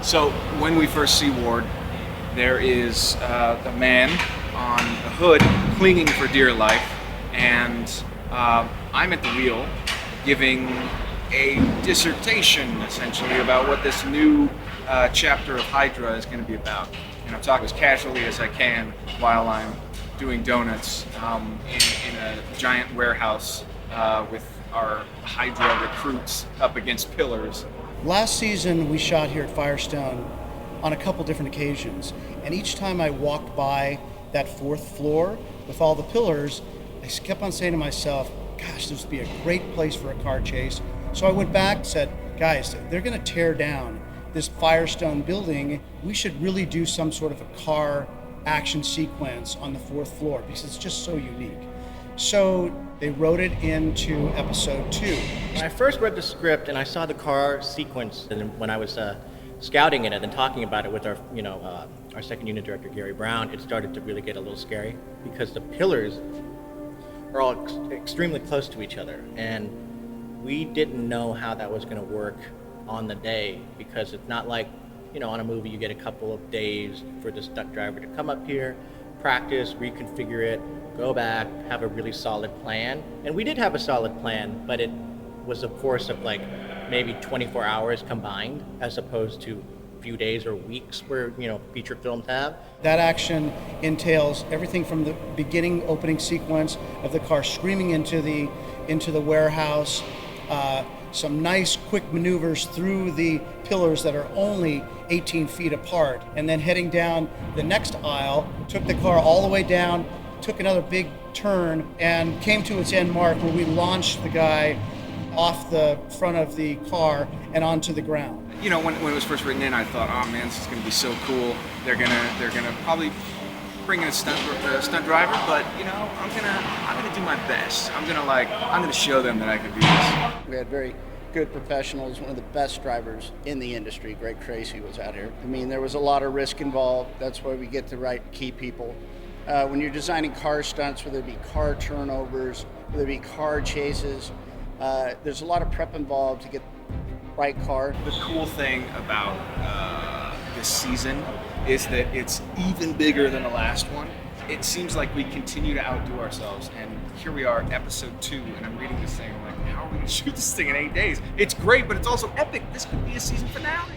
So when we first see Ward, there is the man on the hood clinging for dear life, and I'm at the wheel giving a dissertation essentially about what this new chapter of Hydra is going to be about. And I'm talking as casually as I can while I'm doing donuts in a giant warehouse with our Hydra recruits up against pillars. Last season, we shot here at Firestone on a couple different occasions, and each time I walked by that fourth floor with all the pillars, I kept on saying to myself, gosh, this would be a great place for a car chase. So I went back and said, guys, they're going to tear down this Firestone building. We should really do some sort of a car action sequence on the fourth floor because it's just so unique. So they wrote it into episode 2. When I first read the script and I saw the car sequence, and when I was scouting it and then talking about it with our second unit director, Gary Brown, it started to really get a little scary because the pillars are all extremely close to each other. And we didn't know how that was going to work on the day because it's not like, on a movie you get a couple of days for the stunt driver to come up here, practice, reconfigure it, go back, have a really solid plan. And we did have a solid plan, but it was a course of like maybe 24 hours combined as opposed to a few days or weeks where, feature films have. That action entails everything from the beginning opening sequence of the car screaming into the warehouse, some nice quick maneuvers through the pillars that are only 18 feet apart, and then heading down the next aisle, took the car all the way down, took another big turn, and came to its end mark where we launched the guy off the front of the car and onto the ground. When it was first written in, I thought, oh man, this is going to be so cool. They're gonna probably bring in a stunt driver, but I'm gonna do my best. I'm gonna show them that I can do this. We had very good professionals. One of the best drivers in the industry, Greg Tracy, was out here. There was a lot of risk involved. That's why we get the right key people. When you're designing car stunts, whether it be car turnovers, whether it be car chases, there's a lot of prep involved to get the right car. The cool thing about this season is that it's even bigger than the last one. It seems like we continue to outdo ourselves, and here we are, episode 2, and I'm reading this thing, I'm like, how are we gonna shoot this thing in 8 days? It's great, but it's also epic. This could be a season finale.